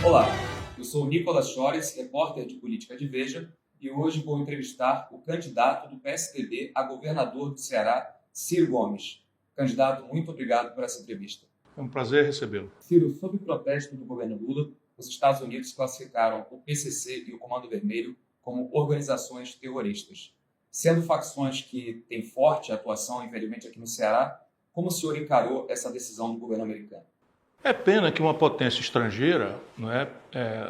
Olá, eu sou o Nicolas Chores, repórter de política de Veja, e hoje vou entrevistar o candidato do PSDB a governador do Ceará, Ciro Gomes. Candidato, muito obrigado por essa entrevista. É um prazer recebê-lo. Ciro, sob o protesto do governo Lula, os Estados Unidos classificaram o PCC e o Comando Vermelho como organizações terroristas. Sendo facções que têm forte atuação, infelizmente, aqui no Ceará, como o senhor encarou essa decisão do governo americano? É pena que uma potência estrangeira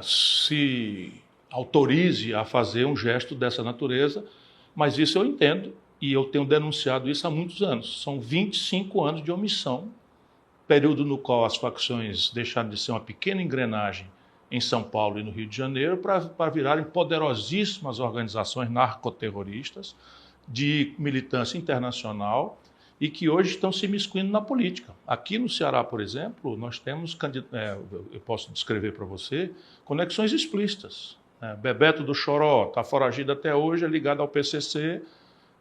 se autorize a fazer um gesto dessa natureza, mas isso eu entendo e eu tenho denunciado isso há muitos anos. São 25 anos de omissão, período no qual as facções deixaram de ser uma pequena engrenagem em São Paulo e no Rio de Janeiro para virarem poderosíssimas organizações narcoterroristas de militância internacional e que hoje estão se imiscuindo na política. Aqui no Ceará, por exemplo, nós temos, eu posso descrever para você, conexões explícitas. Bebeto do Choró está foragido até hoje, é ligado ao PCC,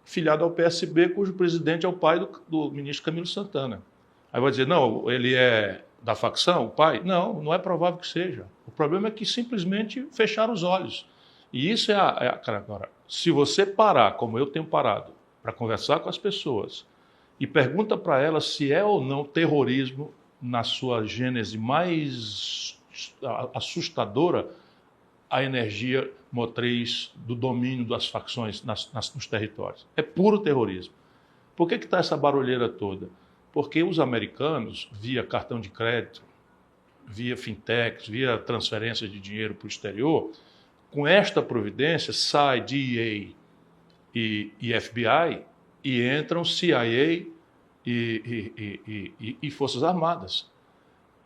filiado ao PSB, cujo presidente é o pai do ministro Camilo Santana. Aí vai dizer, não, ele é da facção, o pai? Não, não é provável que seja. O problema é que simplesmente fecharam os olhos. E isso agora, se você parar, como eu tenho parado, para conversar com as pessoas, e pergunta para elas se é ou não terrorismo na sua gênese mais assustadora a energia motriz do domínio das facções nos territórios. É puro terrorismo. Por que está essa barulheira toda? Porque os americanos, via cartão de crédito, via fintechs, via transferência de dinheiro para o exterior, com esta providência sai DEA e FBI e entram CIA e Forças Armadas.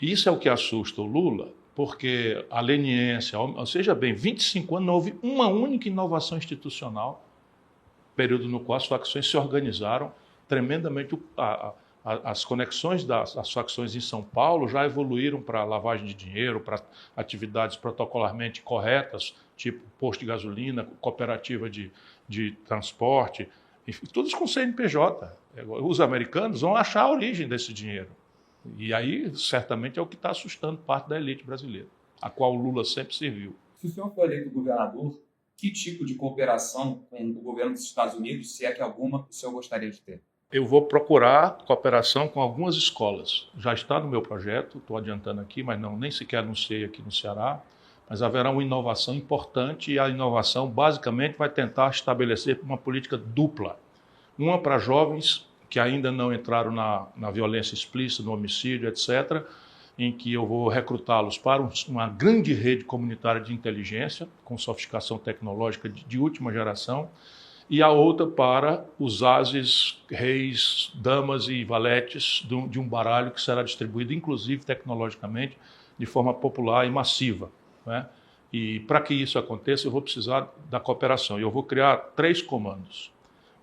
Isso é o que assusta o Lula, porque a leniência, seja bem, 25 anos não houve uma única inovação institucional, período no qual as facções se organizaram tremendamente. As conexões das facções em São Paulo já evoluíram para lavagem de dinheiro, para atividades protocolarmente corretas, tipo posto de gasolina, cooperativa de transporte, enfim, todos com CNPJ. Os americanos vão achar a origem desse dinheiro. E aí, certamente, é o que está assustando parte da elite brasileira, a qual o Lula sempre serviu. Se o senhor for eleito governador, que tipo de cooperação com o governo dos Estados Unidos, se é que alguma, o senhor gostaria de ter? Eu vou procurar cooperação com algumas escolas. Já está no meu projeto, estou adiantando aqui, mas nem sequer anunciei aqui no Ceará. Mas haverá uma inovação importante e a inovação basicamente vai tentar estabelecer uma política dupla. Uma para jovens que ainda não entraram na violência explícita, no homicídio, etc., em que eu vou recrutá-los para uma grande rede comunitária de inteligência, com sofisticação tecnológica de última geração, e a outra para os ases, reis, damas e valetes de um baralho que será distribuído, inclusive tecnologicamente, de forma popular e massiva. Né? E para que isso aconteça, eu vou precisar da cooperação. E eu vou criar 3 comandos.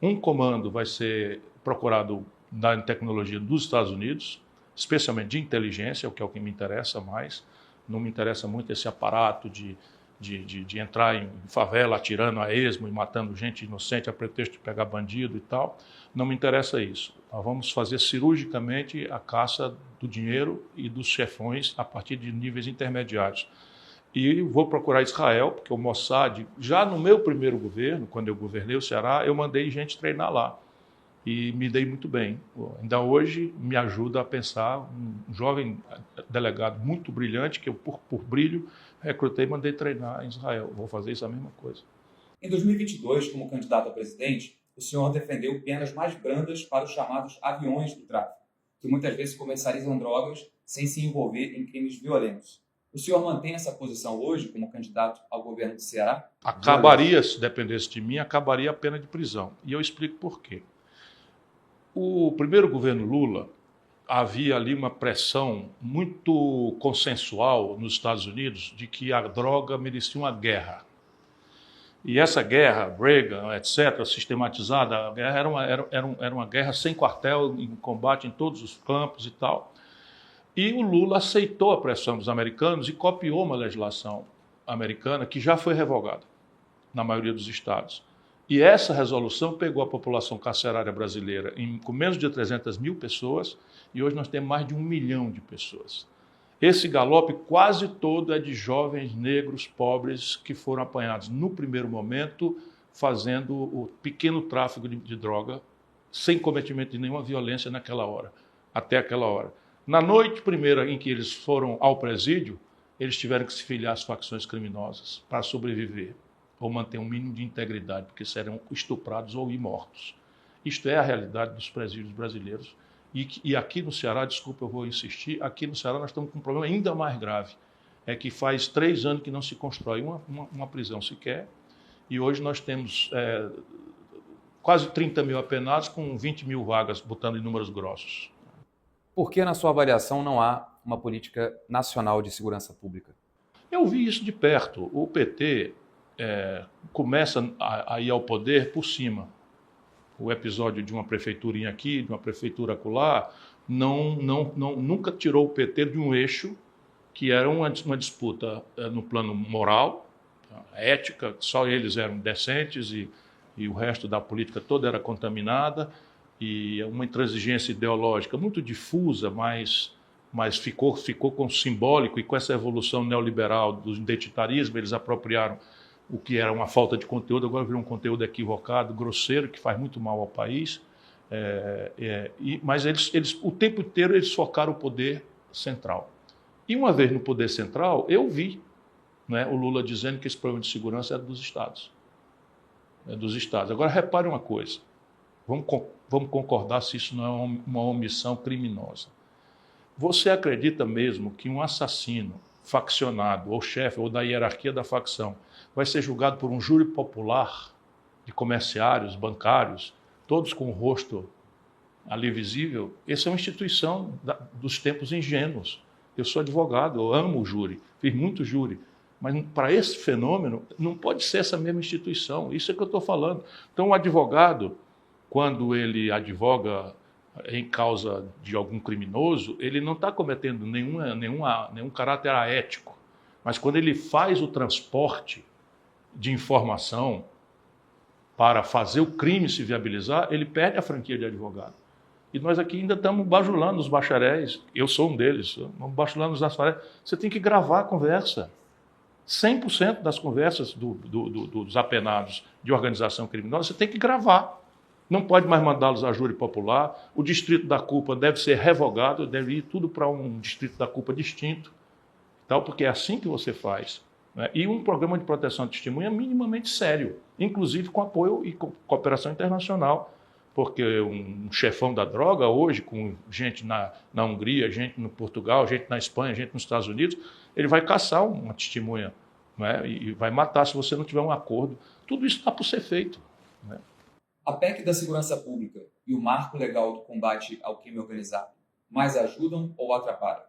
Um comando vai ser procurado na tecnologia dos Estados Unidos, especialmente de inteligência, que é o que me interessa mais. Não me interessa muito esse aparato de entrar em favela atirando a esmo e matando gente inocente a pretexto de pegar bandido e tal. Não me interessa isso. Nós vamos fazer cirurgicamente a caça do dinheiro e dos chefões a partir de níveis intermediários. E vou procurar Israel, porque o Mossad, já no meu primeiro governo, quando eu governei o Ceará, eu mandei gente treinar lá. E me dei muito bem. Ainda hoje me ajuda a pensar um jovem delegado muito brilhante, que eu, por brilho, recrutei e mandei treinar em Israel. Vou fazer isso a mesma coisa. Em 2022, como candidato a presidente, o senhor defendeu penas mais brandas para os chamados aviões do tráfico, que muitas vezes comercializam drogas sem se envolver em crimes violentos. O senhor mantém essa posição hoje como candidato ao governo do Ceará? Acabaria, se dependesse de mim, acabaria a pena de prisão. E eu explico por quê. O primeiro governo Lula, havia ali uma pressão muito consensual nos Estados Unidos de que a droga merecia uma guerra. E essa guerra, Reagan, etc., sistematizada, a guerra era uma guerra sem quartel, em combate em todos os campos e tal. E o Lula aceitou a pressão dos americanos e copiou uma legislação americana que já foi revogada na maioria dos estados. E essa resolução pegou a população carcerária brasileira com menos de 300 mil pessoas e hoje nós temos mais de 1 milhão de pessoas. Esse galope quase todo é de jovens negros pobres que foram apanhados no primeiro momento fazendo o pequeno tráfico de droga sem cometimento de nenhuma violência naquela hora, até aquela hora. Na noite primeira em que eles foram ao presídio, eles tiveram que se filiar às facções criminosas para sobreviver ou manter um mínimo de integridade, porque serão estuprados ou mortos. Isto é a realidade dos presídios brasileiros. E aqui no Ceará, desculpa, eu vou insistir, aqui no Ceará nós estamos com um problema ainda mais grave. É que faz 3 anos que não se constrói uma prisão sequer, e hoje nós temos quase 30 mil apenados com 20 mil vagas, botando em números grossos. Por que, na sua avaliação, não há uma política nacional de segurança pública? Eu vi isso de perto. O PT começa a ir ao poder por cima. O episódio de uma prefeiturinha aqui, de uma prefeitura acolá, nunca tirou o PT de um eixo que era uma disputa no plano moral, ética, só eles eram decentes e o resto da política toda era contaminada, e uma intransigência ideológica muito difusa, mas ficou com simbólico, e com essa evolução neoliberal do identitarismo, eles apropriaram o que era uma falta de conteúdo, agora virou um conteúdo equivocado, grosseiro, que faz muito mal ao país. Mas eles, o tempo inteiro, eles focaram o poder central. E uma vez no poder central, eu vi, né, o Lula dizendo que esse problema de segurança era dos estados. Agora, repare uma coisa, vamos concordar se isso não é uma omissão criminosa. Você acredita mesmo que um assassino faccionado, ou chefe, ou da hierarquia da facção, vai ser julgado por um júri popular de comerciários, bancários, todos com o rosto ali visível? Essa é uma instituição dos tempos ingênuos. Eu sou advogado, eu amo o júri, fiz muito júri, mas para esse fenômeno não pode ser essa mesma instituição, isso é que eu estou falando. Então o advogado, quando ele advoga em causa de algum criminoso, ele não está cometendo nenhum caráter aético, mas quando ele faz o transporte de informação para fazer o crime se viabilizar, ele perde a franquia de advogado. E nós aqui ainda estamos bajulando os bacharéis, eu sou um deles, estamos bajulando os bacharéis. Você tem que gravar a conversa. 100% das conversas dos apenados de organização criminosa, você tem que gravar. Não pode mais mandá-los a júri popular, o distrito da culpa deve ser revogado, deve ir tudo para um distrito da culpa distinto, porque é assim que você faz. Né? E um programa de proteção de testemunha é minimamente sério, inclusive com apoio e cooperação internacional, porque um chefão da droga hoje, com gente na Hungria, gente no Portugal, gente na Espanha, gente nos Estados Unidos, ele vai caçar uma testemunha, né? E vai matar se você não tiver um acordo. Tudo isso está por ser feito. Né? A PEC da segurança pública e o marco legal do combate ao crime organizado mais ajudam ou atrapalham?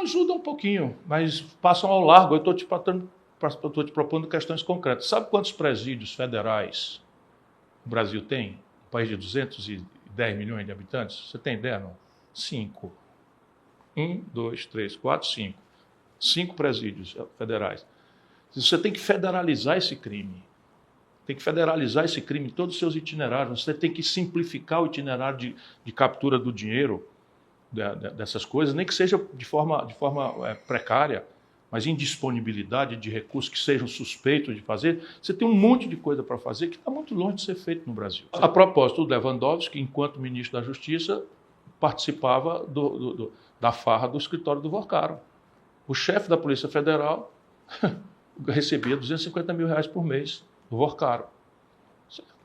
Ajudam um pouquinho, mas passam ao largo. Eu estou te propondo questões concretas. Sabe quantos presídios federais o Brasil tem? Um país de 210 milhões de habitantes? Você tem ideia, não? 5. 1, 2, 3, 4, 5. 5 presídios federais. Você tem que federalizar esse crime. Tem que federalizar esse crime em todos os seus itinerários. Você tem que simplificar o itinerário de captura do dinheiro dessas coisas, nem que seja de forma precária, mas em disponibilidade de recursos que sejam suspeitos de fazer. Você tem um monte de coisa para fazer que está muito longe de ser feito no Brasil. A propósito, o Lewandowski, enquanto ministro da Justiça, participava da farra do escritório do Vorcaro. O chefe da Polícia Federal recebia R$250 mil por mês do Vorcaro.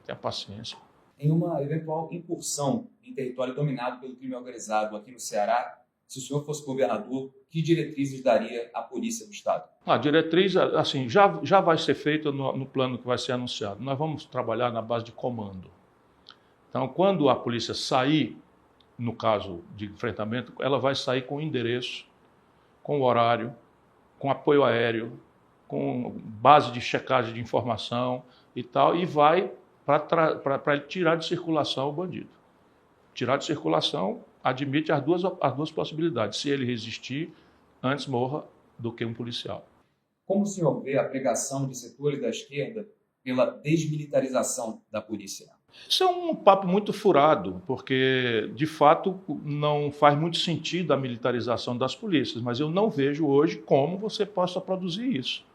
Tenha paciência. Em uma eventual incursão em território dominado pelo crime organizado aqui no Ceará, se o senhor fosse governador, que diretrizes daria à Polícia do Estado? A diretriz, assim, já vai ser feita no plano que vai ser anunciado. Nós vamos trabalhar na base de comando. Então, quando a polícia sair, no caso de enfrentamento, ela vai sair com endereço, com horário, com apoio aéreo, com base de checagem de informação e tal, e vai para tirar de circulação o bandido. Tirar de circulação admite as duas possibilidades. Se ele resistir, antes morra do que um policial. Como o senhor vê a pregação de setores da esquerda pela desmilitarização da polícia? Isso é um papo muito furado, porque, de fato, não faz muito sentido a militarização das polícias, mas eu não vejo hoje como você possa produzir isso.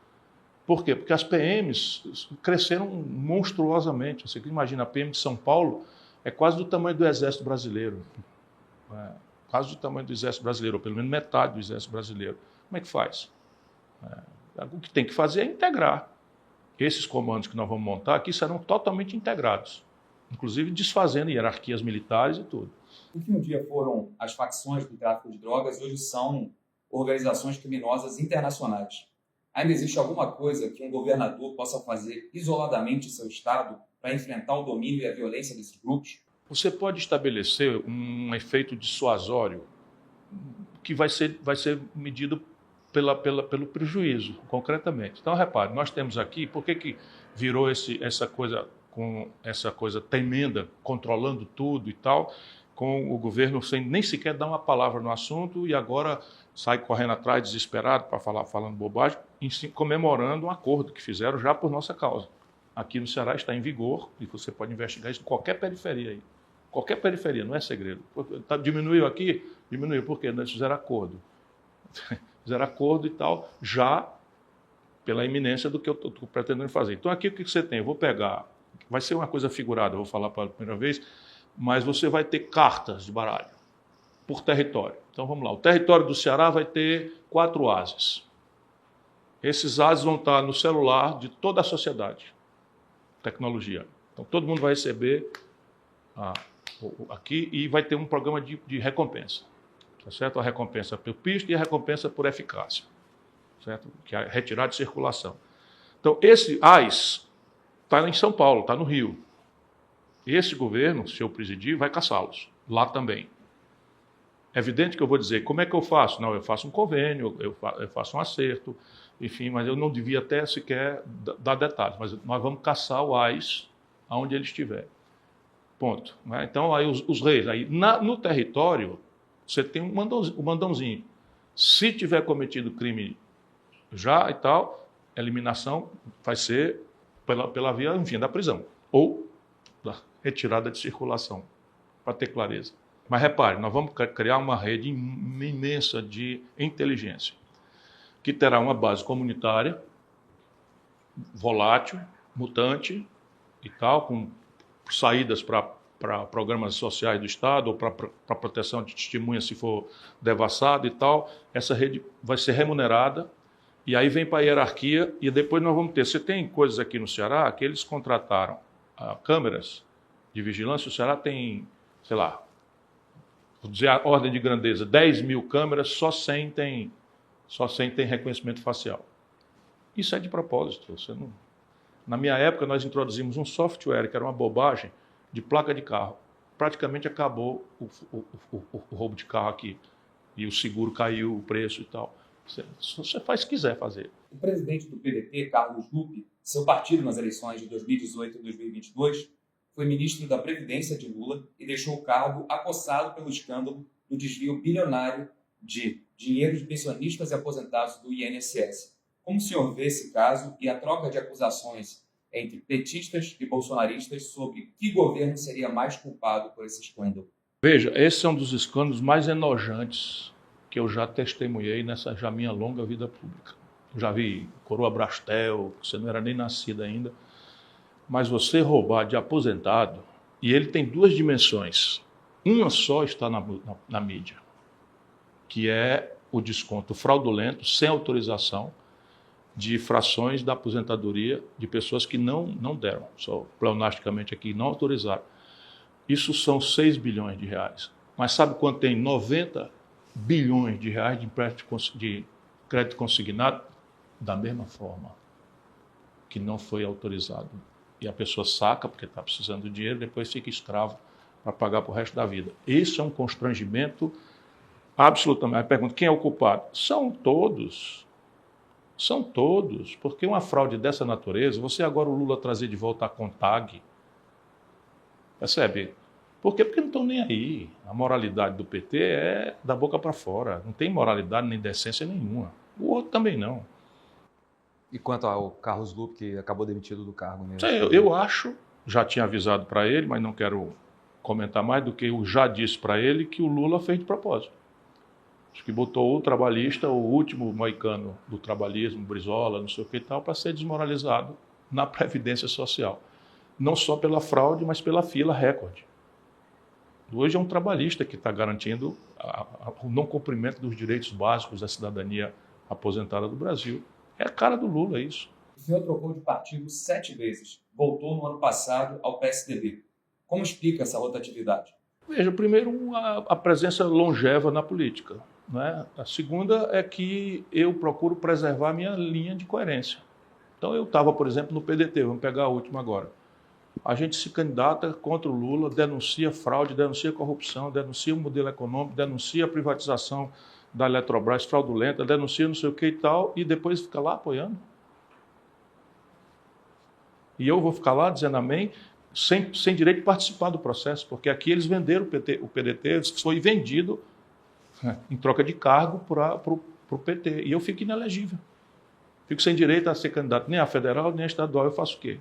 Por quê? Porque as PMs cresceram monstruosamente. Você imagina, a PM de São Paulo é quase do tamanho do Exército Brasileiro. Quase do tamanho do Exército Brasileiro, ou pelo menos metade do Exército Brasileiro. Como é que faz? O que tem que fazer é integrar. Esses comandos que nós vamos montar aqui serão totalmente integrados, inclusive desfazendo hierarquias militares e tudo. O que um dia foram as facções do tráfico de drogas, hoje são organizações criminosas internacionais. Ainda existe alguma coisa que um governador possa fazer isoladamente em seu estado para enfrentar o domínio e a violência desses grupos? Você pode estabelecer um efeito dissuasório que vai ser medido pelo prejuízo, concretamente. Então, repare, nós temos aqui, por que virou essa coisa tremenda, controlando tudo e tal, com o governo sem nem sequer dar uma palavra no assunto e agora sai correndo atrás, desesperado, para falando bobagem, comemorando um acordo que fizeram já por nossa causa. Aqui no Ceará está em vigor, e você pode investigar isso em qualquer periferia aí. Qualquer periferia, não é segredo. Diminuiu aqui? Diminuiu. Por quê? Eles fizeram acordo. Fizeram acordo e tal, já pela iminência do que eu estou pretendendo fazer. Então aqui o que você tem? Eu vou pegar, vai ser uma coisa figurada, eu vou falar pela primeira vez, mas você vai ter cartas de baralho por território. Então vamos lá, o território do Ceará vai ter 4 ases. Esses ases vão estar no celular de toda a sociedade, tecnologia. Então todo mundo vai receber aqui e vai ter um programa de recompensa. Tá certo? A recompensa por pista e a recompensa por eficácia, certo? Que é retirar de circulação. Então, esse AIS está em São Paulo, está no Rio. Esse governo, se eu presidir, vai caçá-los, lá também. É evidente que eu vou dizer, como é que eu faço? Não, eu faço um convênio, eu faço um acerto, enfim, mas eu não devia até sequer dar detalhes, mas nós vamos caçar o AIS aonde ele estiver. Ponto. Né? Então, aí os reis, aí, no território, você tem um mandãozinho. Se tiver cometido crime já e tal, a eliminação vai ser pela via, enfim, da prisão ou da retirada de circulação, para ter clareza. Mas repare, nós vamos criar uma rede imensa de inteligência, que terá uma base comunitária, volátil, mutante e tal, com saídas para programas sociais do Estado ou para proteção de testemunhas se for devassado e tal. Essa rede vai ser remunerada e aí vem para a hierarquia e depois nós vamos ter. Você tem coisas aqui no Ceará que eles contrataram câmeras de vigilância. O Ceará tem, sei lá, vou dizer a ordem de grandeza, 10 mil câmeras, só 100 tem reconhecimento facial. Isso é de propósito. Na minha época, nós introduzimos um software que era uma bobagem, de placa de carro. Praticamente acabou o roubo de carro aqui. E o seguro caiu, o preço e tal. Você faz se quiser fazer. O presidente do PDT, Carlos Lupe, seu partido nas eleições de 2018 e 2022, foi ministro da Previdência de Lula e deixou o cargo acossado pelo escândalo do desvio bilionário de dinheiro de pensionistas e aposentados do INSS. Como o senhor vê esse caso e a troca de acusações entre petistas e bolsonaristas sobre que governo seria mais culpado por esse escândalo? Veja, esse é um dos escândalos mais enojantes que eu já testemunhei nessa já minha longa vida pública. Eu já vi Coroa Brastel, você não era nem nascida ainda, mas você roubar de aposentado, e ele tem 2 dimensões. Uma só está na mídia, que é o desconto fraudulento, sem autorização, de frações da aposentadoria de pessoas que não deram, só pleonasticamente aqui, não autorizaram. Isso são 6 bilhões de reais. Mas sabe quanto tem? 90 bilhões de reais de crédito consignado da mesma forma, que não foi autorizado. E a pessoa saca, porque está precisando de dinheiro, depois fica escravo para pagar para o resto da vida. Isso é um constrangimento absolutamente. Aí pergunta, quem é o culpado? São todos. São todos, porque uma fraude dessa natureza, você agora o Lula trazer de volta a CONTAG, percebe? Por quê? Porque não estão nem aí. A moralidade do PT é da boca para fora, não tem moralidade nem decência nenhuma. O outro também não. E quanto ao Carlos Lupe, que acabou demitido do cargo? Eu acho já tinha avisado para ele, mas não quero comentar mais do que eu já disse para ele, que o Lula fez de propósito. Acho que botou o trabalhista, o último moicano do trabalhismo, Brizola, não sei o que e tal, para ser desmoralizado na Previdência Social. Não só pela fraude, mas pela fila recorde. Hoje é um trabalhista que está garantindo o não cumprimento dos direitos básicos da cidadania aposentada do Brasil. É a cara do Lula isso. O senhor trocou de partido 7 vezes. Voltou no ano passado ao PSDB. Como explica essa rotatividade? Veja, primeiro, a presença longeva na política, né? A segunda é que eu procuro preservar a minha linha de coerência. Então eu estava, por exemplo, no PDT, vamos pegar a última agora. A gente se candidata contra o Lula, denuncia fraude, denuncia corrupção, denuncia o modelo econômico, denuncia a privatização da Eletrobras fraudulenta, denuncia não sei o que e tal, e depois fica lá apoiando. E eu vou ficar lá dizendo amém, sem direito de participar do processo, porque aqui eles venderam o PDT, foi vendido em troca de cargo para o PT, e eu fico inelegível. Fico sem direito a ser candidato nem a federal, nem a estadual. Eu faço o quê?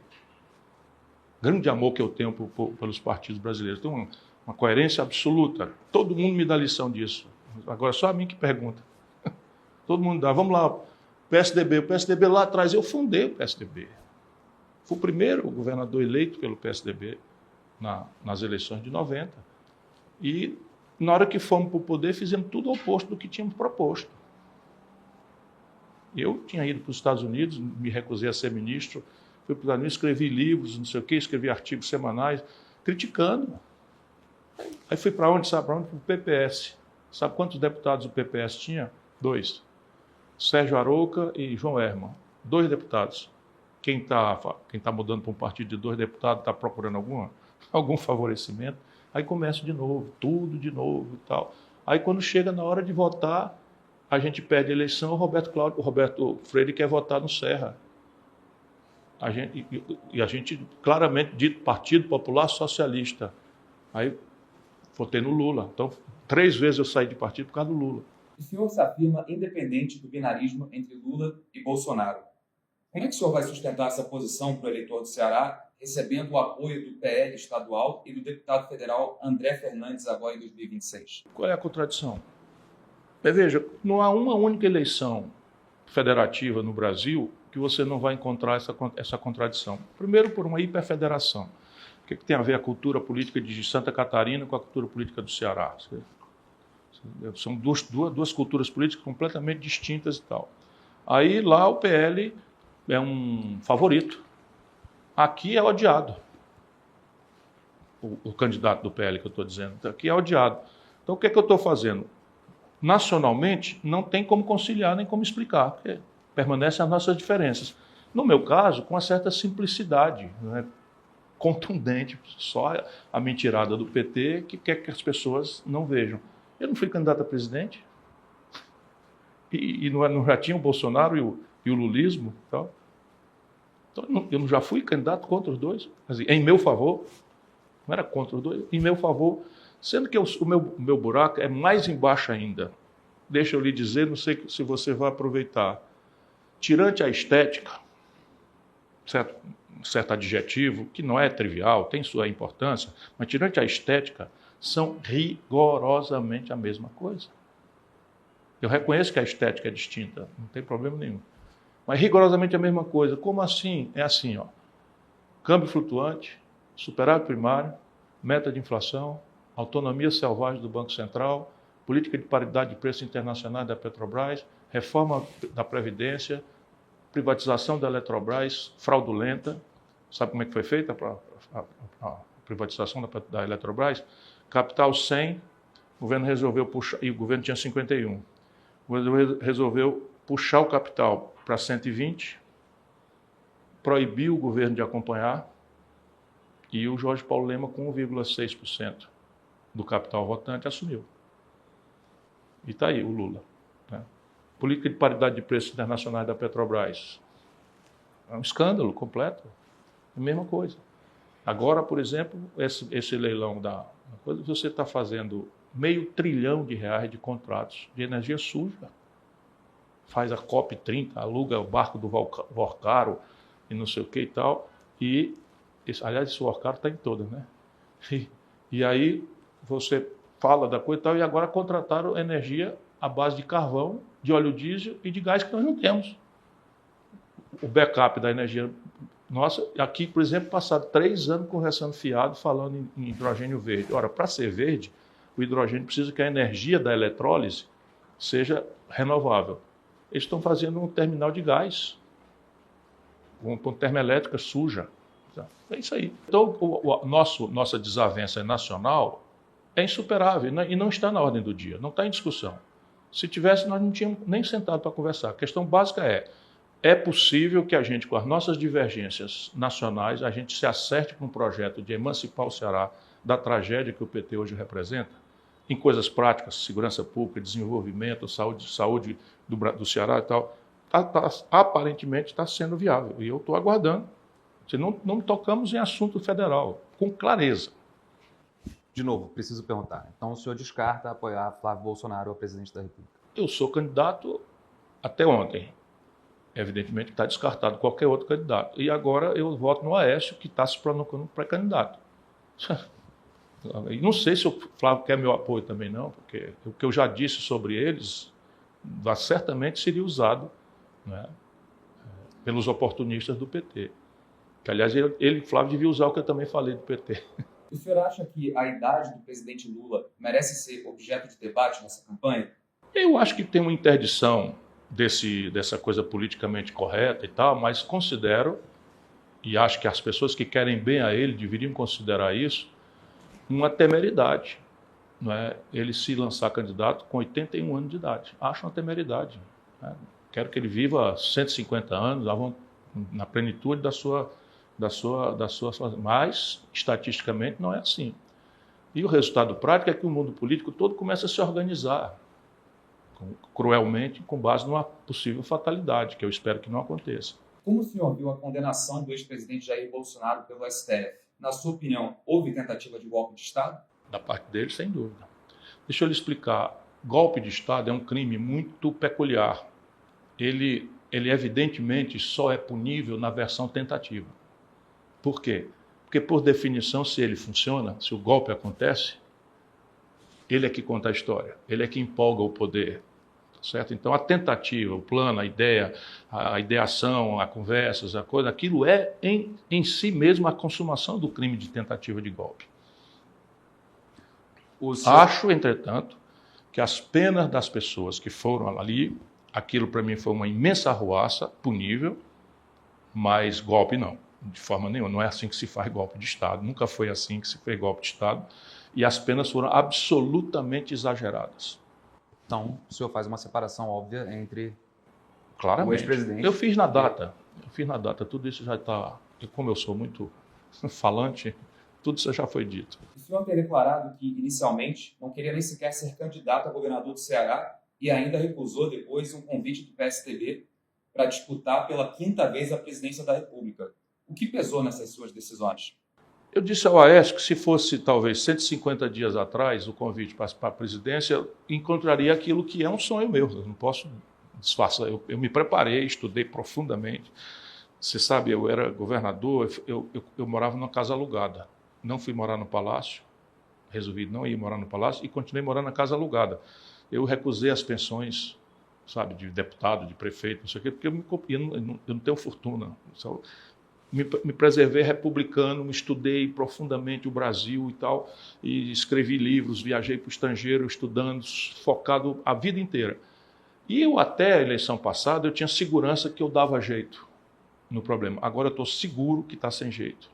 Grande amor que eu tenho pelos partidos brasileiros. Tenho uma coerência absoluta. Todo mundo me dá lição disso. Agora só a mim que pergunta. Todo mundo dá. Vamos lá, PSDB. O PSDB lá atrás, eu fundei o PSDB. Fui o primeiro governador eleito pelo PSDB nas eleições de 90. E na hora que fomos para o poder, fizemos tudo o oposto do que tínhamos proposto. Eu tinha ido para os Estados Unidos, me recusei a ser ministro, fui para os Estados Unidos, escrevi livros, não sei o quê, escrevi artigos semanais, criticando. Aí fui para onde, sabe? Para onde? Para o PPS. Sabe quantos deputados o PPS tinha? 2. Sérgio Arouca e João Herman. 2 deputados. Quem tá mudando para um partido de 2 deputados está procurando algum favorecimento. Aí começa de novo, tudo de novo e tal. Aí quando chega na hora de votar, a gente perde a eleição, o Roberto Freire quer votar no Serra. A gente claramente dito Partido Popular Socialista. Aí votei no Lula. Então, 3 vezes eu saí de partido por causa do Lula. O senhor se afirma independente do binarismo entre Lula e Bolsonaro. Como é que o senhor vai sustentar essa posição para o eleitor do Ceará, recebendo o apoio do PL estadual e do deputado federal André Fernandes agora em 2026? Qual é a contradição? Veja, não há uma única eleição federativa no Brasil que você não vai encontrar essa contradição. Primeiro, por uma hiperfederação. O que tem a ver a cultura política de Santa Catarina com a cultura política do Ceará? São duas culturas políticas completamente distintas e tal. Aí lá o PL é um favorito. Aqui é odiado. O candidato do PL que eu estou dizendo. Aqui é odiado. Então o que é que eu estou fazendo? Nacionalmente, não tem como conciliar nem como explicar, porque permanecem as nossas diferenças. No meu caso, com uma certa simplicidade, né, contundente, só a mentirada do PT que quer que as pessoas não vejam. Eu não fui candidato a presidente, e não já tinha o Bolsonaro e o lulismo. Então eu não já fui candidato contra os dois, assim, em meu favor, não era contra os dois, em meu favor. Sendo que o meu buraco é mais embaixo ainda. Deixa eu lhe dizer, não sei se você vai aproveitar. Tirante a estética, certo adjetivo, que não é trivial, tem sua importância, mas tirante a estética, são rigorosamente a mesma coisa. Eu reconheço que a estética é distinta, não tem problema nenhum. Mas rigorosamente a mesma coisa. Como assim? É assim, ó. Câmbio flutuante, superávit primário, meta de inflação, autonomia selvagem do Banco Central, política de paridade de preço internacional da Petrobras, reforma da Previdência, privatização da Eletrobras fraudulenta. Sabe como é que foi feita a privatização da Eletrobras? Capital 100, o governo resolveu puxar, e o governo tinha 51. O governo resolveu puxar o capital para 120, proibiu o governo de acompanhar, e o Jorge Paulo Lema, com 1,6% do capital votante, assumiu. E está aí o Lula. Né? Política de paridade de preços internacionais da Petrobras. É um escândalo completo. É a mesma coisa. Agora, por exemplo, esse leilão da coisa, você está fazendo R$500 bilhão de contratos de energia suja. Faz a COP30, aluga o barco do Vorcaro e não sei o que e tal, e Aliás, esse workar está em todas, né? E aí você fala da coisa e tal, e agora contrataram energia à base de carvão, de óleo diesel e de gás que nós não temos. O backup da energia nossa, aqui, por exemplo, passado 3 anos conversando fiado, falando em hidrogênio verde. Ora, para ser verde, o hidrogênio precisa que a energia da eletrólise seja renovável. Eles estão fazendo um terminal de gás, com termoelétrica suja. É isso aí. Então, nossa desavença nacional é insuperável e não está na ordem do dia, não está em discussão. Se tivesse, nós não tínhamos nem sentado para conversar. A questão básica é possível que a gente, com as nossas divergências nacionais, a gente se acerte com um projeto de emancipar o Ceará da tragédia que o PT hoje representa, em coisas práticas, segurança pública, desenvolvimento, saúde do Ceará e tal, aparentemente está sendo viável. E eu estou aguardando. Não tocamos em assunto federal, com clareza. De novo, preciso perguntar. Então o senhor descarta apoiar Flávio Bolsonaro ao presidente da República? Eu sou candidato até ontem. Evidentemente está descartado qualquer outro candidato. E agora eu voto no Aécio, que está se colocando pré-candidato. E não sei se o Flávio quer meu apoio também não, porque o que eu já disse sobre eles certamente seria usado, né, pelos oportunistas do PT. Que, aliás, Flávio, devia usar o que eu também falei do PT. O senhor acha que a idade do presidente Lula merece ser objeto de debate nessa campanha? Eu acho que tem uma interdição dessa coisa politicamente correta e tal, mas considero, e acho que as pessoas que querem bem a ele deveriam considerar isso, uma temeridade. Não é? Ele se lançar candidato com 81 anos de idade. Acho uma temeridade. Né? Quero que ele viva 150 anos, na plenitude da sua. Mas, estatisticamente, não é assim. E o resultado prático é que o mundo político todo começa a se organizar, cruelmente, com base numa possível fatalidade, que eu espero que não aconteça. Como o senhor viu a condenação do ex-presidente Jair Bolsonaro pelo STF? Na sua opinião, houve tentativa de golpe de Estado? Da parte dele, sem dúvida. Deixa eu lhe explicar. Golpe de Estado é um crime muito peculiar. Ele evidentemente só é punível na versão tentativa. Por quê? Porque, por definição, se ele funciona, se o golpe acontece, ele é que conta a história, ele é que empolga o poder. Certo? Então, a tentativa, o plano, a ideia, a ideação, a conversas, a coisa, aquilo é em si mesmo a consumação do crime de tentativa de golpe. Acho, entretanto, que as penas das pessoas que foram ali, aquilo para mim foi uma imensa arruaça, punível, mas golpe não, de forma nenhuma. Não é assim que se faz golpe de Estado, nunca foi assim que se fez golpe de Estado, e as penas foram absolutamente exageradas. Então, o senhor faz uma separação óbvia entre claramente o ex-presidente... Eu fiz na data, tudo isso já está... Como eu sou muito falante, tudo isso já foi dito. O senhor tem declarado que, inicialmente, não queria nem sequer ser candidato a governador do Ceará e ainda recusou depois um convite do PSDB para disputar pela 5ª vez a presidência da República. O que pesou nessas suas decisões? Eu disse ao Aécio que se fosse talvez 150 dias atrás o convite para a presidência, encontraria aquilo que é um sonho meu. Eu não posso disfarçar. Eu me preparei, estudei profundamente. Você sabe, eu era governador, eu morava numa casa alugada. Não fui morar no palácio, resolvi não ir morar no palácio e continuei morando na casa alugada. Eu recusei as pensões, sabe, de deputado, de prefeito, não sei o quê, porque eu não tenho fortuna. Me preservei republicano, estudei profundamente o Brasil e tal, e escrevi livros, viajei para o estrangeiro estudando, focado a vida inteira. E eu, até a eleição passada, eu tinha segurança que eu dava jeito no problema. Agora eu estou seguro que está sem jeito.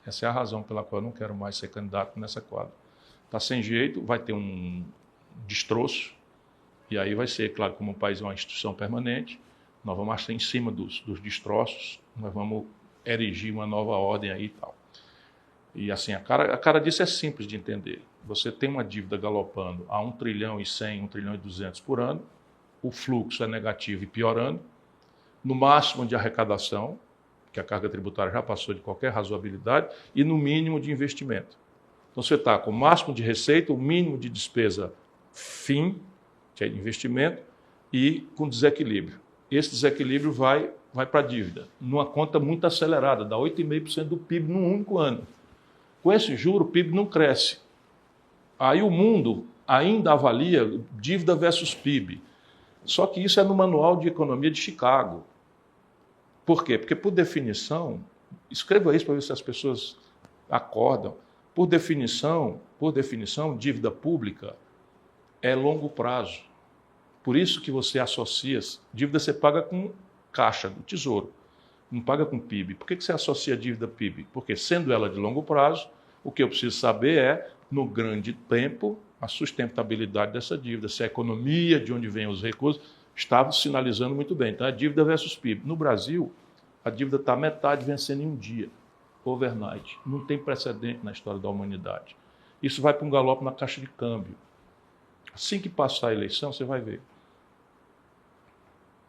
Essa é a razão pela qual eu não quero mais ser candidato nessa quadra. Está sem jeito, vai ter um destroço, e aí vai ser, claro, como o país é uma instituição permanente, nós vamos estar em cima dos destroços, nós vamos erigir uma nova ordem aí e tal. E assim, a cara disso é simples de entender. Você tem uma dívida galopando a 1 trilhão e 100, 1 trilhão e 200 por ano, o fluxo é negativo e piorando, no máximo de arrecadação, que a carga tributária já passou de qualquer razoabilidade, e no mínimo de investimento. Então você está com o máximo de receita, o mínimo de despesa fim, que é investimento, e com desequilíbrio. esse desequilíbrio vai para a dívida, numa conta muito acelerada, dá 8,5% do PIB num único ano. Com esse juro, o PIB não cresce. Aí o mundo ainda avalia dívida versus PIB. Só que isso é no Manual de Economia de Chicago. Por quê? Porque, por definição, escreva isso para ver se as pessoas acordam. Por definição, dívida pública é longo prazo. Por isso que você associa, dívida você paga com caixa do Tesouro, não paga com PIB. Por que você associa a dívida PIB? Porque, sendo ela de longo prazo, o que eu preciso saber é, no grande tempo, a sustentabilidade dessa dívida, se a economia, de onde vêm os recursos, estava sinalizando muito bem. Então, a dívida versus PIB. No Brasil, a dívida está metade vencendo em um dia, overnight. Não tem precedente na história da humanidade. Isso vai para um galope na caixa de câmbio. Assim que passar a eleição, você vai ver.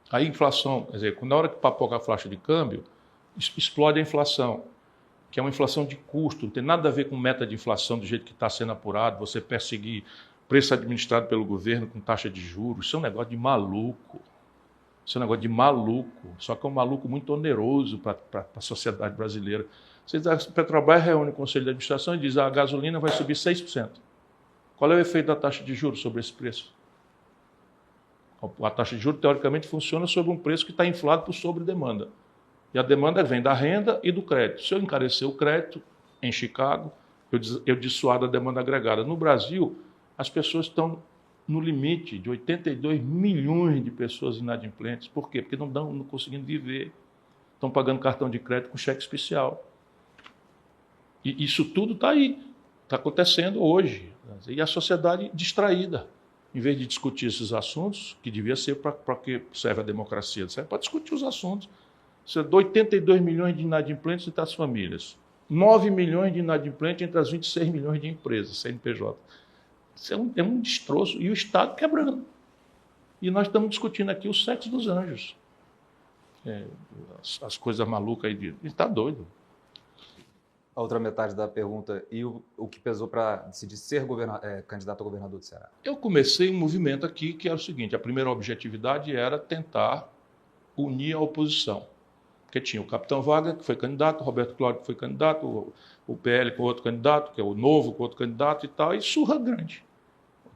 A inflação, quer dizer, na hora que papoca a faixa de câmbio, explode a inflação, que é uma inflação de custo, não tem nada a ver com meta de inflação do jeito que está sendo apurado, você perseguir preço administrado pelo governo com taxa de juros. Isso é um negócio de maluco. Isso é um negócio de maluco, só que é um maluco muito oneroso para a sociedade brasileira. A Petrobras reúne o Conselho de Administração e diz que a gasolina vai subir 6%. Qual é o efeito da taxa de juros sobre esse preço? A taxa de juros, teoricamente, funciona sobre um preço que está inflado por sobredemanda. E a demanda vem da renda e do crédito. Se eu encarecer o crédito em Chicago, eu dissuado a demanda agregada. No Brasil, as pessoas estão no limite de 82 milhões de pessoas inadimplentes. Por quê? Porque não conseguindo viver. Estão pagando cartão de crédito com cheque especial. E isso tudo está aí. Está acontecendo hoje. E a sociedade distraída. Em vez de discutir esses assuntos, que devia ser para que serve a democracia, serve para discutir os assuntos. Você dá 82 milhões de inadimplentes entre as famílias. 9 milhões de inadimplentes entre as 26 milhões de empresas, CNPJ. Isso é um destroço. E o Estado quebrando. E nós estamos discutindo aqui o sexo dos anjos. As coisas malucas aí. Está doido. A outra metade da pergunta, e o que pesou para decidir ser candidato a governador do Ceará? Eu comecei um movimento aqui que era o seguinte, a primeira objetividade era tentar unir a oposição. Porque tinha o Capitão Wagner, que foi candidato, o Roberto Cláudio, que foi candidato, o PL com outro candidato, que é o Novo com outro candidato e tal, e surra grande.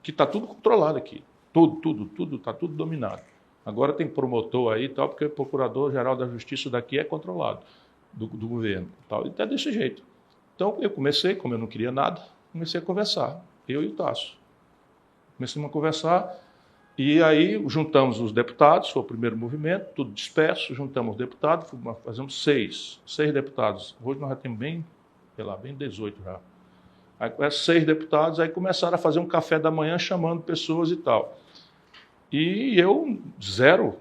Que está tudo controlado aqui. Tudo, está tudo dominado. Agora tem promotor aí e tal, porque o Procurador-Geral da Justiça daqui é controlado, do governo e tal, e está desse jeito. Então, eu comecei, como eu não queria nada, comecei a conversar, eu e o Tasso. Começamos a conversar e aí juntamos os deputados, foi o primeiro movimento, tudo disperso, juntamos os deputados, fazemos seis deputados. Hoje nós já temos bem 18 já. Aí com esses 6 deputados, aí começaram a fazer um café da manhã chamando pessoas e tal. E eu, zero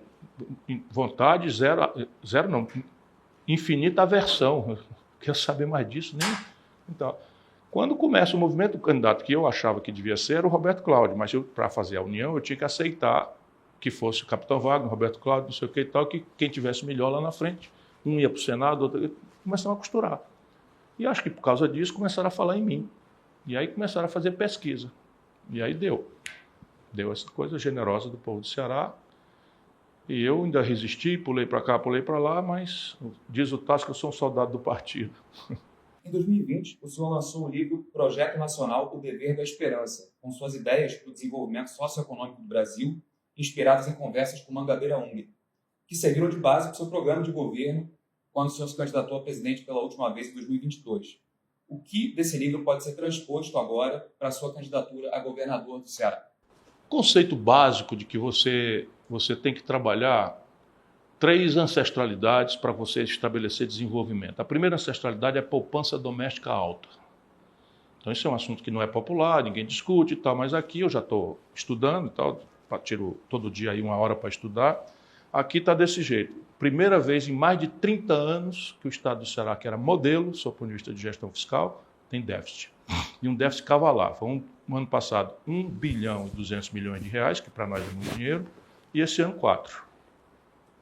vontade, infinita aversão. Não quero saber mais disso, nem. Então, quando começa o movimento, o candidato que eu achava que devia ser era o Roberto Cláudio, mas para fazer a união eu tinha que aceitar que fosse o Capitão Wagner, o Roberto Cláudio, não sei o que e tal, que quem tivesse melhor lá na frente, um ia para o Senado, outro. Começaram a costurar. E acho que por causa disso começaram a falar em mim. E aí começaram a fazer pesquisa. E aí deu essa coisa generosa do povo do Ceará. E eu ainda resisti, pulei para cá, pulei para lá, mas diz o Tasso que eu sou um soldado do partido. Em 2020, o senhor lançou o livro Projeto Nacional O Dever da Esperança, com suas ideias para o desenvolvimento socioeconômico do Brasil, inspiradas em conversas com Mangabeira Unger, que serviram de base para o seu programa de governo quando o senhor se candidatou a presidente pela última vez em 2022. O que desse livro pode ser transposto agora para a sua candidatura a governador do Ceará? O conceito básico de que você tem que trabalhar 3 ancestralidades para você estabelecer desenvolvimento. A primeira ancestralidade é a poupança doméstica alta. Então, isso é um assunto que não é popular, ninguém discute e tal, mas aqui eu já estou estudando e tal, tiro todo dia aí 1 hora para estudar. Aqui está desse jeito. Primeira vez em mais de 30 anos que o Estado do Ceará, que era modelo, sob o ponto de vista de gestão fiscal, tem déficit. E um déficit cavalar. Foi no ano passado 1 bilhão e 200 milhões de reais, que para nós é muito dinheiro, e esse ano 4.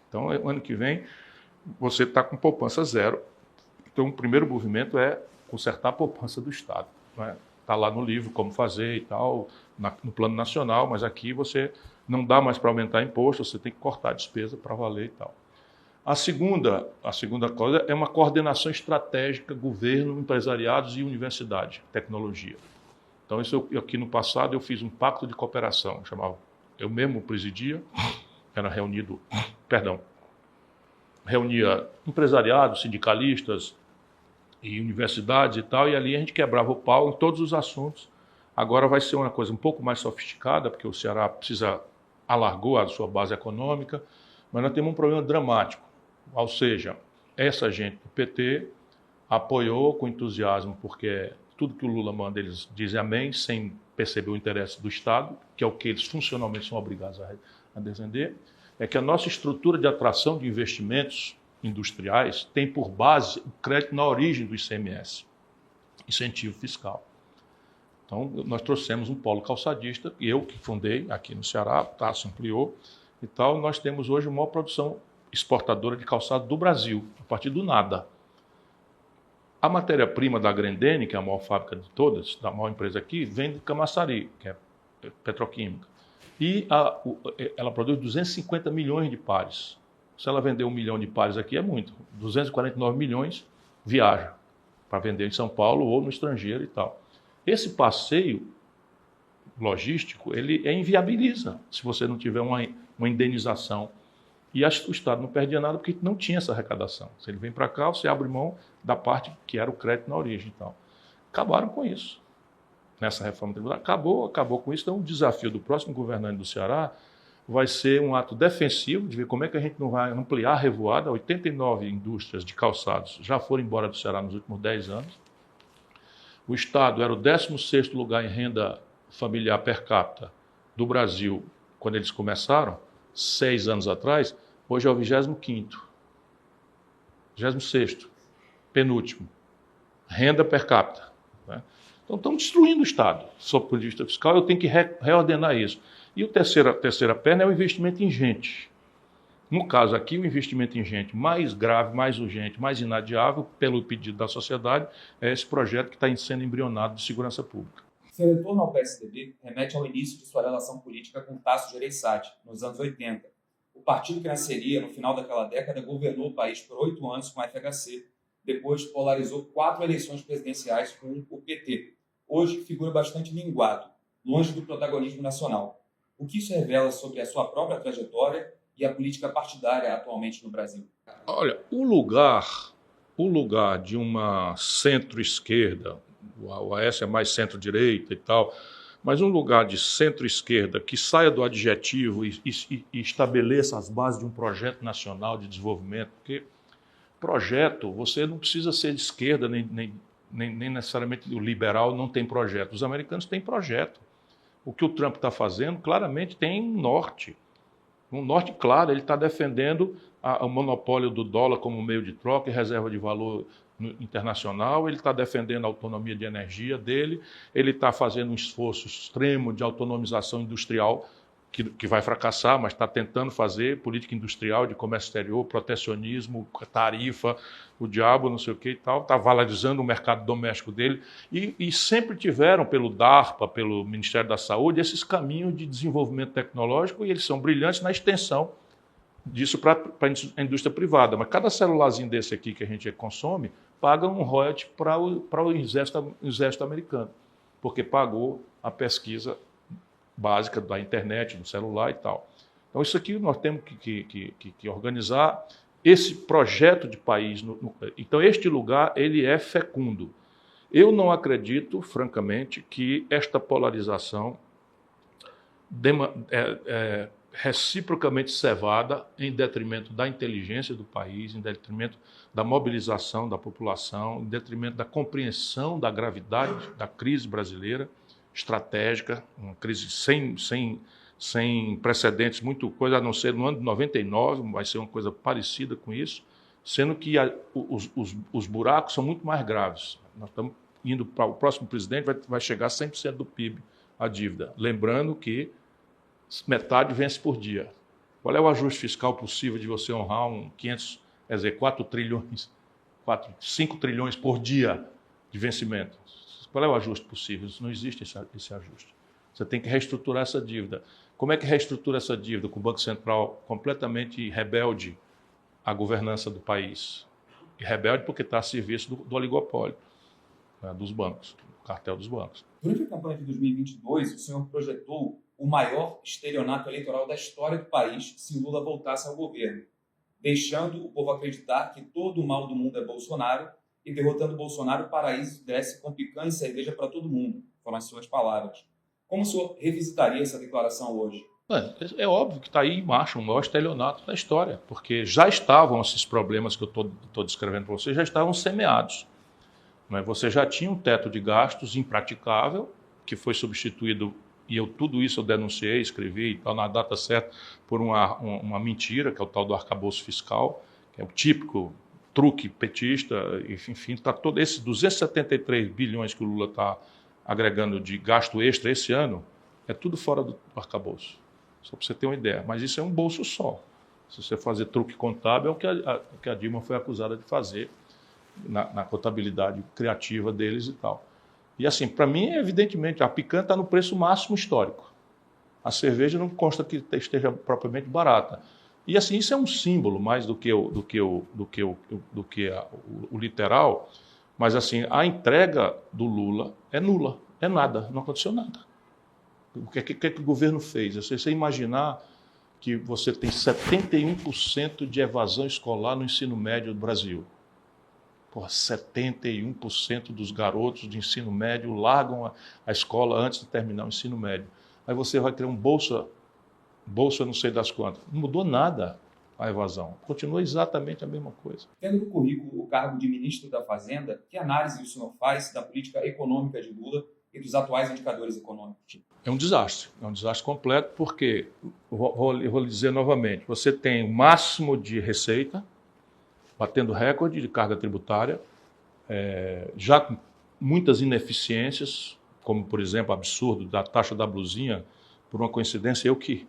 Então, ano que vem, você está com poupança zero. Então, o primeiro movimento é consertar a poupança do Estado. Não é? está lá no livro como fazer e tal, no plano nacional, mas aqui você não dá mais para aumentar imposto, você tem que cortar a despesa para valer e tal. A segunda coisa é uma coordenação estratégica, governo, empresariados e universidade, tecnologia. Então, isso aqui no passado eu fiz um pacto de cooperação, eu mesmo presidia, reunia empresariados, sindicalistas e universidades e tal, e ali a gente quebrava o pau em todos os assuntos. Agora vai ser uma coisa um pouco mais sofisticada, porque o Ceará alargou a sua base econômica, mas nós temos um problema dramático. Ou seja, essa gente do PT apoiou com entusiasmo, porque tudo que o Lula manda eles dizem amém, sem perceber o interesse do Estado, que é o que eles funcionalmente são obrigados a defender, é que a nossa estrutura de atração de investimentos industriais tem por base o crédito na origem do ICMS, incentivo fiscal. Então, nós trouxemos um polo calçadista, e eu que fundei aqui no Ceará, Tássio ampliou e tal, nós temos hoje a maior produção exportadora de calçado do Brasil, a partir do nada. A matéria-prima da Grendene, que é a maior fábrica de todas, da maior empresa aqui, vem de Camaçari, que é petroquímica. E ela produz 250 milhões de pares. Se ela vender 1 milhão de pares aqui, é muito. 249 milhões viaja para vender em São Paulo ou no estrangeiro e tal. Esse passeio logístico, ele inviabiliza se você não tiver uma indenização. E acho que o Estado não perdia nada porque não tinha essa arrecadação. Se ele vem para cá, você abre mão da parte que era o crédito na origem e tal. Acabaram com isso. Nessa reforma tributária, acabou com isso. Então, o desafio do próximo governante do Ceará vai ser um ato defensivo, de ver como é que a gente não vai ampliar a revoada. 89 indústrias de calçados já foram embora do Ceará nos últimos 10 anos. O Estado era o 16º lugar em renda familiar per capita do Brasil quando eles começaram, 6 anos atrás, hoje é o 25º, 26º, penúltimo, renda per capita. Né? Então, estão destruindo o Estado, sob o ponto de vista fiscal, eu tenho que reordenar isso. E a terceira perna é o investimento em gente. No caso aqui, o investimento em gente mais grave, mais urgente, mais inadiável, pelo pedido da sociedade, é esse projeto que está sendo embrionado de segurança pública. Seu retorno ao PSDB remete ao início de sua relação política com Tasso Gereissati, nos anos 80. O partido que nasceria no final daquela década governou o país por 8 anos com a FHC, depois polarizou 4 eleições presidenciais com o PT. Hoje figura bastante minguado, longe do protagonismo nacional. O que isso revela sobre a sua própria trajetória e a política partidária atualmente no Brasil? Olha, o lugar de uma centro-esquerda, o Aécio é mais centro-direita e tal, mas um lugar de centro-esquerda que saia do adjetivo e estabeleça as bases de um projeto nacional de desenvolvimento, porque projeto, você não precisa ser de esquerda, nem necessariamente o liberal não tem projeto. Os americanos têm projeto. O que o Trump está fazendo, claramente, tem um norte. Um norte claro, ele está defendendo o monopólio do dólar como meio de troca e reserva de valor internacional, ele está defendendo a autonomia de energia dele, ele está fazendo um esforço extremo de autonomização industrial, que vai fracassar, mas está tentando fazer política industrial de comércio exterior, protecionismo, tarifa, o diabo, não sei o que e tal, está valorizando o mercado doméstico dele, e sempre tiveram, pelo DARPA, pelo Ministério da Saúde, esses caminhos de desenvolvimento tecnológico, e eles são brilhantes na extensão disso para a indústria privada. Mas cada celularzinho desse aqui que a gente consome paga um royalty para o exército americano, porque pagou a pesquisa básica da internet, do celular e tal. Então, isso aqui nós temos que organizar esse projeto de país. Então, este lugar, ele é fecundo. Eu não acredito, francamente, que esta polarização reciprocamente cevada em detrimento da inteligência do país, em detrimento da mobilização da população, em detrimento da compreensão da gravidade da crise brasileira, estratégica, uma crise sem precedentes, muito coisa, a não ser no ano de 99, vai ser uma coisa parecida com isso, sendo que os buracos são muito mais graves. Nós estamos indo para o próximo presidente, vai chegar a 100% do PIB, a dívida. Lembrando que metade vence por dia. Qual é o ajuste fiscal possível de você honrar 4 trilhões, 5 trilhões por dia de vencimento? Qual é o ajuste possível? Não existe esse ajuste. Você tem que reestruturar essa dívida. Como é que reestrutura essa dívida? Com o Banco Central completamente rebelde à governança do país. E rebelde porque está a serviço do oligopólio, né, dos bancos, do cartel dos bancos. Durante a campanha de 2022, o senhor projetou o maior estelionato eleitoral da história do país se Lula voltasse ao governo, deixando o povo acreditar que todo o mal do mundo é Bolsonaro e derrotando Bolsonaro, o paraíso desce com picanha e cerveja para todo mundo. Foram as suas palavras. Como o senhor revisitaria essa declaração hoje? É óbvio que está aí em marcha o maior estelionato da história, porque já estavam esses problemas que eu estou descrevendo para você, já estavam semeados. Né? Você já tinha um teto de gastos impraticável, que foi substituído, e tudo isso eu denunciei, escrevi, e tal, na data certa, por uma mentira, que é o tal do arcabouço fiscal, que é o típico truque petista, enfim, está todo esses 273 bilhões que o Lula está agregando de gasto extra esse ano, é tudo fora do arcabouço. Só para você ter uma ideia. Mas isso é um bolso só. Se você fazer truque contábil, é o que a Dilma foi acusada de fazer na contabilidade criativa deles e tal. E assim, para mim, evidentemente, a picanha está no preço máximo histórico. A cerveja não consta que esteja propriamente barata. E assim, isso é um símbolo mais do que o literal, mas assim, a entrega do Lula é nula, é nada, não aconteceu nada. O que o governo fez? Você imaginar que você tem 71% de evasão escolar no ensino médio do Brasil. Porra, 71% dos garotos de ensino médio largam a escola antes de terminar o ensino médio. Aí você vai ter um bolsa não sei das quantas. Não mudou nada a evasão. Continua exatamente a mesma coisa. Tendo no currículo o cargo de ministro da Fazenda, que análise o senhor faz da política econômica de Lula e dos atuais indicadores econômicos? É um desastre completo, porque, vou lhe dizer novamente, você tem o máximo de receita, batendo recorde de carga tributária, já com muitas ineficiências, como, por exemplo, o absurdo da taxa da blusinha. Por uma coincidência, eu que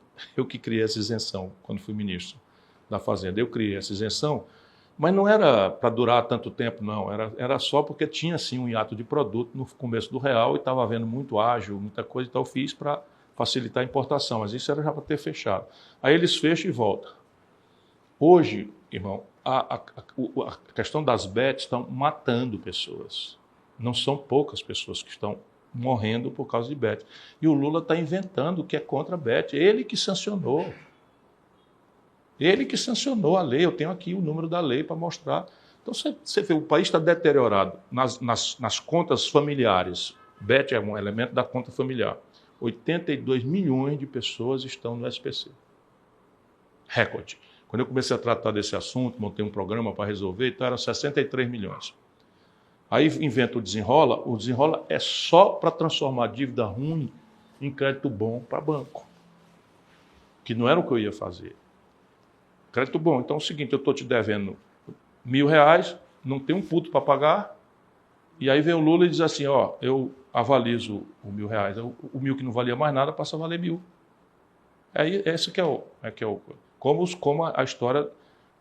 criei essa isenção quando fui ministro da Fazenda. Eu criei essa isenção, mas não era para durar tanto tempo, não. Era só porque tinha, sim, um hiato de produto no começo do real e estava havendo muito ágio, muita coisa, então eu fiz para facilitar a importação, mas isso era já para ter fechado. Aí eles fecham e voltam. Hoje, irmão, a questão das bets estão matando pessoas. Não são poucas pessoas que estão morrendo por causa de bet. E o Lula está inventando o que é contra a bet. Ele que sancionou. Ele que sancionou a lei. Eu tenho aqui o número da lei para mostrar. Então você vê, o país está deteriorado nas contas familiares. Bet é um elemento da conta familiar. 82 milhões de pessoas estão no SPC. Recorde. Quando eu comecei a tratar desse assunto, montei um programa para resolver, então eram 63 milhões. Aí inventa o desenrola é só para transformar dívida ruim em crédito bom para banco. Que não era o que eu ia fazer. Crédito bom, então é o seguinte, eu estou te devendo R$1.000, não tem um puto para pagar, e aí vem o Lula e diz assim, ó, eu avalizo o R$1.000, o 1.000 que não valia mais nada passa a valer 1.000. Esse que é o como a história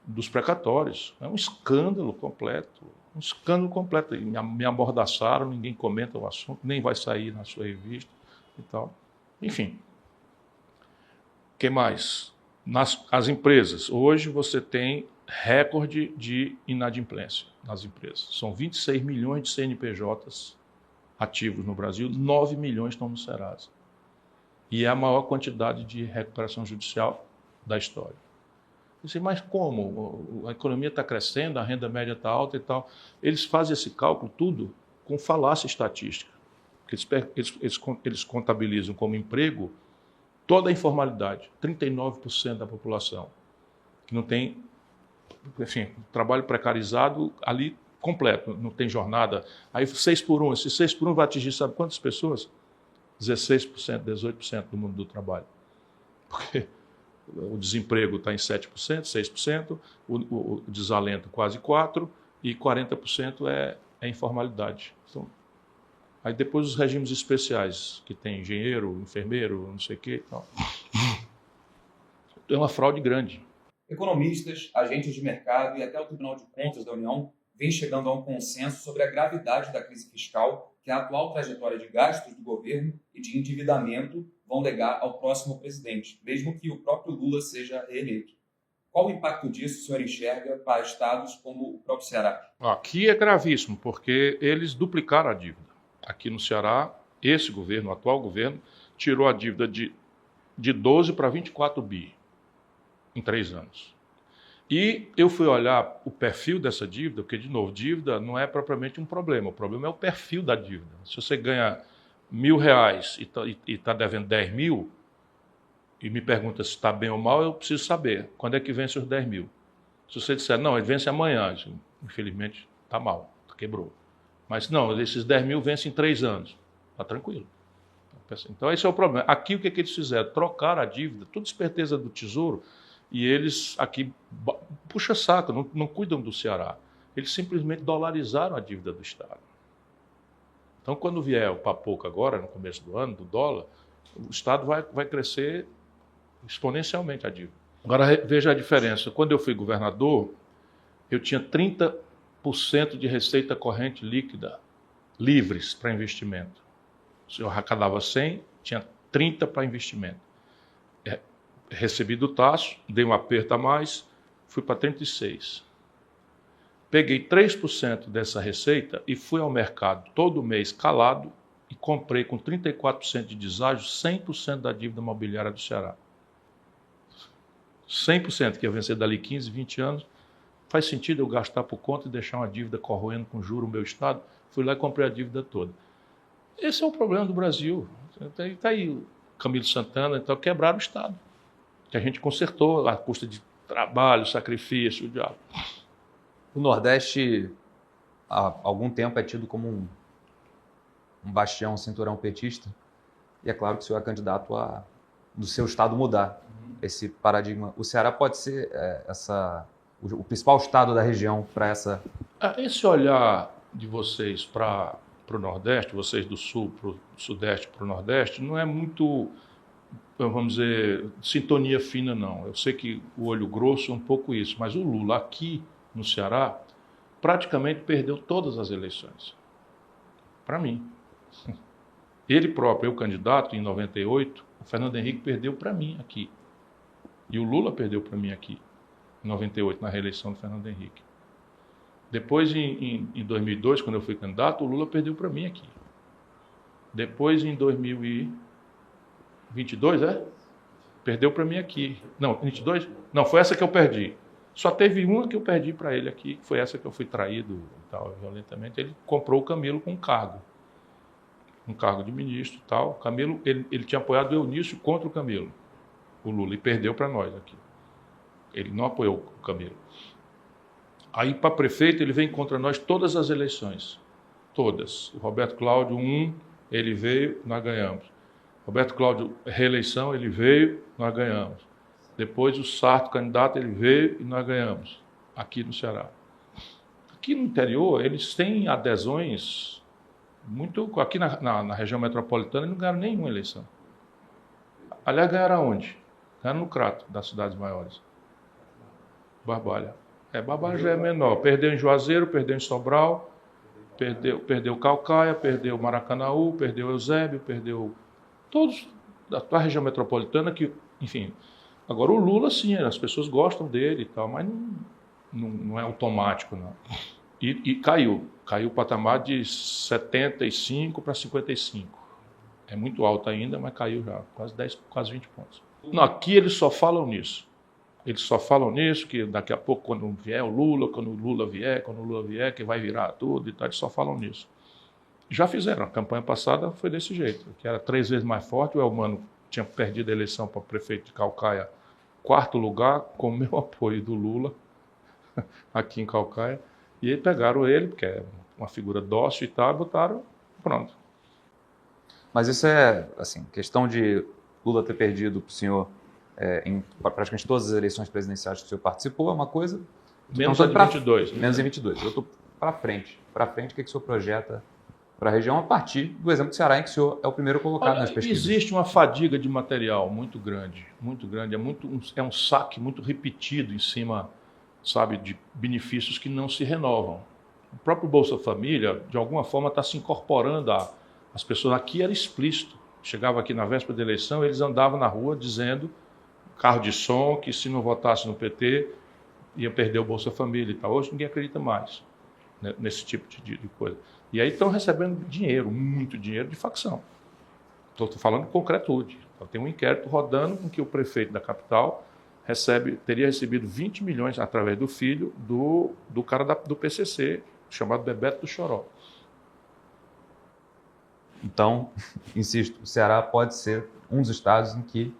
dos precatórios. É um escândalo completo. Um escândalo completo. Me amordaçaram, ninguém comenta o assunto, nem vai sair na sua revista e tal. Enfim. O que mais? As empresas. Hoje você tem recorde de inadimplência nas empresas. São 26 milhões de CNPJs ativos no Brasil, 9 milhões estão no Serasa. E é a maior quantidade de recuperação judicial da história. Disse, mas como? A economia está crescendo, a renda média está alta e tal. Eles fazem esse cálculo tudo com falácia estatística. Eles contabilizam como emprego toda a informalidade, 39% da população, que não tem, enfim, trabalho precarizado ali completo, não tem jornada. Aí 6 por 1, esse 6 por 1 vai atingir, sabe quantas pessoas? 16%, 18% do mundo do trabalho. Porque o desemprego está em 7%, 6%, o desalento quase 4% e 40% é informalidade. Então, aí depois os regimes especiais, que tem engenheiro, enfermeiro, não sei o quê. Então, é uma fraude grande. Economistas, agentes de mercado e até o Tribunal de Contas da União vêm chegando a um consenso sobre a gravidade da crise fiscal que que a atual trajetória de gastos do governo e de endividamento vão legar ao próximo presidente, mesmo que o próprio Lula seja reeleito. Qual o impacto disso o senhor enxerga para estados como o próprio Ceará? Aqui é gravíssimo, porque eles duplicaram a dívida. Aqui no Ceará, esse governo, o atual governo, tirou a dívida de 12 para 24 bi em 3 anos. E eu fui olhar o perfil dessa dívida, porque, de novo, dívida não é propriamente um problema. O problema é o perfil da dívida. Se você ganha R$1.000 e está devendo 10 mil, e me pergunta se está bem ou mal, eu preciso saber quando é que vence os 10 mil. Se você disser, não, ele vence amanhã, infelizmente está mal, quebrou. Mas não, esses 10 mil vencem em 3 anos. Está tranquilo. Então esse é o problema. Aqui o que eles fizeram? Trocaram a dívida, tudo esperteza do Tesouro, e eles aqui puxa saco, não cuidam do Ceará. Eles simplesmente dolarizaram a dívida do Estado. Então quando vier o papoco agora, no começo do ano, do dólar, o Estado vai crescer exponencialmente a dívida. Agora veja a diferença. Quando eu fui governador, eu tinha 30% de receita corrente líquida livres para investimento. Se eu arrecadava 100, tinha 30 para investimento. Recebi do Tasso, dei um aperto a mais, fui para 36. Peguei 3% dessa receita e fui ao mercado todo mês calado e comprei com 34% de deságio 100% da dívida imobiliária do Ceará. 100%, que ia vencer dali 15, 20 anos. Faz sentido eu gastar por conta e deixar uma dívida corroendo com juro o meu Estado? Fui lá e comprei a dívida toda. Esse é o problema do Brasil. Está aí o Camilo Santana, então quebraram o Estado. Que a gente consertou a custa de trabalho, sacrifício, o diabo. O Nordeste, há algum tempo, é tido como um bastião, um cinturão petista. E é claro que o senhor é candidato a, do seu estado, mudar esse paradigma. O Ceará pode ser o principal estado da região para essa... Esse olhar de vocês para o Nordeste, vocês do Sul para o Sudeste para o Nordeste, não é muito, vamos dizer, sintonia fina, não. Eu sei que o olho grosso é um pouco isso, mas o Lula aqui no Ceará praticamente perdeu todas as eleições. Para mim. Ele próprio, eu candidato em 98, o Fernando Henrique perdeu para mim aqui. E o Lula perdeu para mim aqui, em 98, na reeleição do Fernando Henrique. Depois, em 2002, quando eu fui candidato, o Lula perdeu para mim aqui. Depois, em 2022, perdeu para mim aqui. Não, 22? Não, foi essa que eu perdi. Só teve uma que eu perdi para ele aqui, que foi essa que eu fui traído e tal, violentamente. Ele comprou o Camilo com um cargo de ministro e tal. O Camilo, ele tinha apoiado o Eunício contra o Camilo, o Lula, e perdeu para nós aqui. Ele não apoiou o Camilo. Aí, para prefeito, ele vem contra nós todas as eleições. Todas. O Roberto Cláudio, ele veio, nós ganhamos. Roberto Cláudio, reeleição, ele veio, nós ganhamos. Depois o Sarto, candidato, ele veio e nós ganhamos, aqui no Ceará. Aqui no interior, eles têm adesões muito... Aqui na região metropolitana, eles não ganharam nenhuma eleição. Aliás, ganharam aonde? Ganharam no Crato, das cidades maiores. Barbalha. Barbalha já é menor. Perdeu em Juazeiro, perdeu em Sobral, perdeu Calcaia, perdeu Maracanaú, perdeu Eusébio, perdeu todos da região metropolitana que, enfim... Agora, o Lula, sim, as pessoas gostam dele e tal, mas não é automático, não. E caiu o patamar de 75 para 55. É muito alto ainda, mas caiu já, quase 20 pontos. Não, aqui eles só falam nisso. Eles só falam nisso, que daqui a pouco, quando vier o Lula, quando o Lula vier, que vai virar tudo e tal, eles só falam nisso. Já fizeram, a campanha passada foi desse jeito, que era 3 vezes mais forte, o Elmano tinha perdido a eleição para prefeito de Calcaia, 4º lugar, com o meu apoio do Lula, aqui em Calcaia, e aí pegaram ele, porque é uma figura dócil e tal, botaram, pronto. Mas isso é, assim, questão de Lula ter perdido para o senhor em praticamente todas as eleições presidenciais que o senhor participou, é uma coisa... Menos em 22. Menos em 22. Eu estou para frente. Para frente, o que o senhor projeta para a região a partir do exemplo do Ceará, em que o senhor é o primeiro colocado nas pesquisas? Existe uma fadiga de material muito grande, é um saque muito repetido em cima, sabe, de benefícios que não se renovam. O próprio Bolsa Família, de alguma forma, está se incorporando às pessoas. Aqui era explícito. Chegava aqui na véspera da eleição, eles andavam na rua dizendo, carro de som, que se não votasse no PT, ia perder o Bolsa Família e tal. Hoje ninguém acredita mais, né, nesse tipo de coisa. E aí estão recebendo dinheiro, muito dinheiro de facção. Estou falando com concretude. Então, tem um inquérito rodando com que o prefeito da capital teria recebido 20 milhões através do filho do cara do PCC, chamado Bebeto do Choró. Então, insisto, o Ceará pode ser um dos estados em que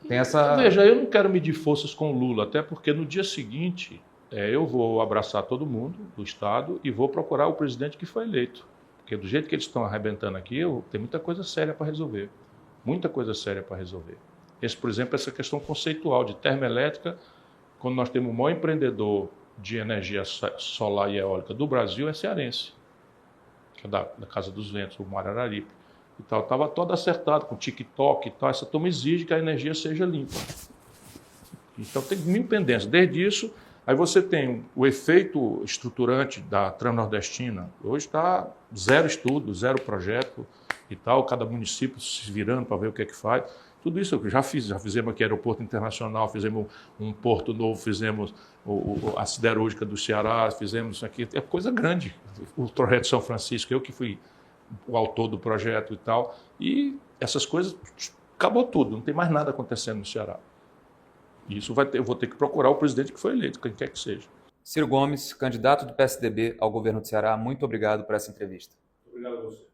tem essa... Veja, eu não quero medir forças com o Lula, até porque no dia seguinte eu vou abraçar todo mundo do estado e vou procurar o presidente que foi eleito. Porque do jeito que eles estão arrebentando aqui, tem muita coisa séria para resolver. Muita coisa séria para resolver. Por exemplo, essa questão conceitual de termoelétrica, quando nós temos o maior empreendedor de energia solar e eólica do Brasil, é cearense, que é da Casa dos Ventos, o Marararipe. E tal, estava todo acertado com TikTok e tal. Essa turma exige que a energia seja limpa. Então tem mil pendências. Desde isso, aí você tem o efeito estruturante da Transnordestina. Hoje está zero estudo, zero projeto e tal, cada município se virando para ver o que é que faz. Tudo isso eu já fizemos aqui aeroporto internacional, fizemos um porto novo, fizemos a siderúrgica do Ceará, fizemos isso aqui, é coisa grande. O projeto São Francisco, eu que fui o autor do projeto e tal, e essas coisas, acabou tudo, não tem mais nada acontecendo no Ceará. E isso eu vou ter que procurar o presidente que foi eleito, quem quer que seja. Ciro Gomes, candidato do PSDB ao governo do Ceará, muito obrigado por essa entrevista. Obrigado a você.